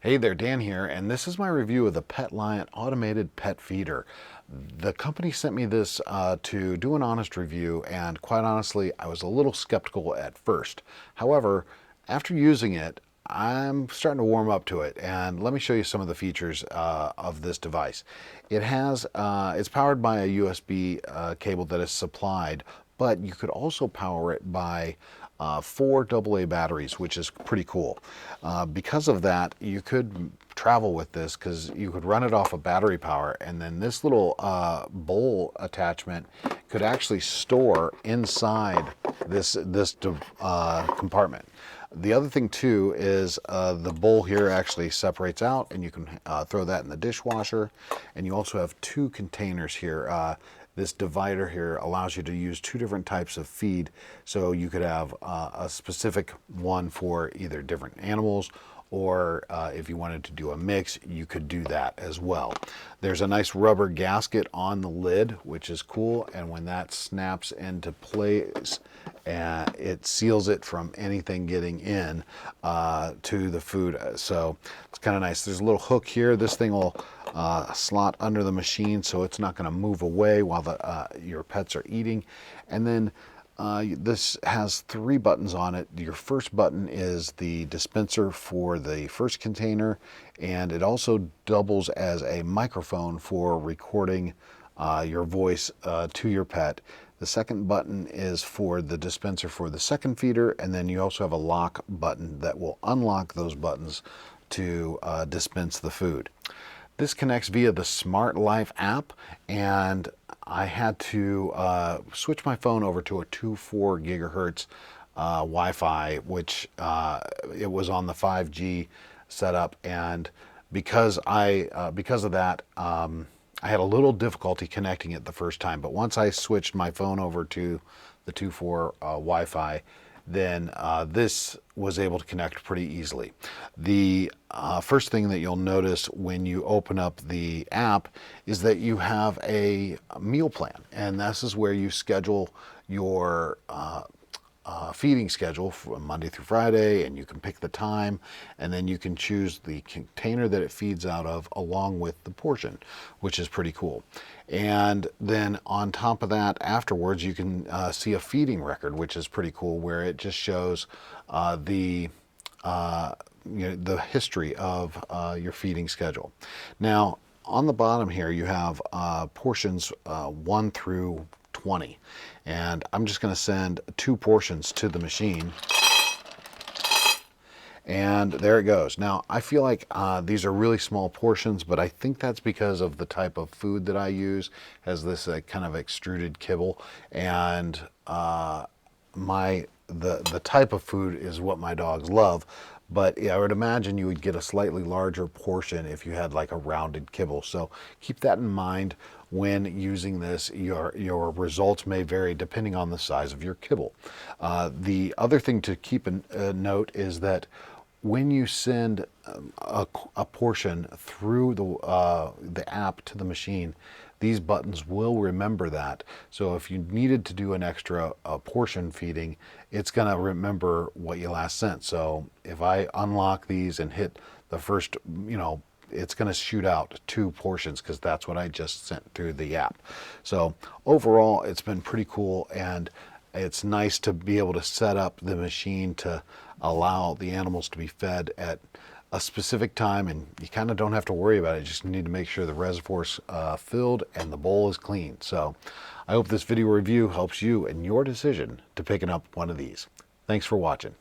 Hey there, Dan here, and this is my review of the Petliant automated pet feeder. The company sent me this to do an honest review, and quite honestly, I was a little skeptical at first. However, after using it, I'm starting to warm up to it, and let me show you some of the features of this device. It's powered by a USB cable that is supplied, but you could also power it by 4 AA batteries, which is pretty cool. Because of that, you could travel with this because you could run it off of battery power, and then this little bowl attachment could actually store inside this compartment. The other thing too is the bowl here actually separates out, and you can throw that in the dishwasher. And you also have 2 containers here. This divider here allows you to use 2 different types of feed, so you could have a specific one for either different animals, or if you wanted to do a mix, you could do that as well. There's a nice rubber gasket on the lid, which is cool, and when that snaps into place, it seals it from anything getting in to the food. So it's kind of nice. There's a little hook here. This thing will slot under the machine, so it's not going to move away while your pets are eating. And then this has 3 buttons on it. Your first button is the dispenser for the first container, and it also doubles as a microphone for recording your voice to your pet. The second button is for the dispenser for the second feeder, and then you also have a lock button that will unlock those buttons to dispense the food. This connects via the Smart Life app, and I had to switch my phone over to a 2.4 gigahertz Wi-Fi, which it was on the 5G setup, and because of that, I had a little difficulty connecting it the first time. But once I switched my phone over to the 2.4 Wi-Fi, then this was able to connect pretty easily. The first thing that you'll notice when you open up the app is that you have a meal plan, and this is where you schedule your feeding schedule from Monday through Friday, and you can pick the time, and then you can choose the container that it feeds out of along with the portion, which is pretty cool. And then on top of that, afterwards, you can see a feeding record, which is pretty cool, where it just shows the history of your feeding schedule. Now, on the bottom here, you have portions 1 through 20, and I'm just going to send 2 portions to the machine, and there it goes. Now, I feel like these are really small portions, but I think that's because of the type of food that I use, has this kind of extruded kibble, and the type of food is what my dogs love. But I would imagine you would get a slightly larger portion if you had like a rounded kibble. So keep that in mind when using this. Your results may vary depending on the size of your kibble. The other thing to keep a note is that when you send a portion through the app to the machine, these buttons will remember that. So if you needed to do an extra portion feeding, it's going to remember what you last sent. So if I unlock these and hit the first, it's going to shoot out 2 portions because that's what I just sent through the app. So overall, it's been pretty cool, and it's nice to be able to set up the machine to allow the animals to be fed at a specific time, and you kind of don't have to worry about it. You just need to make sure the reservoir's filled and the bowl is clean. So I hope this video review helps you in your decision to picking up one of these. Thanks for watching.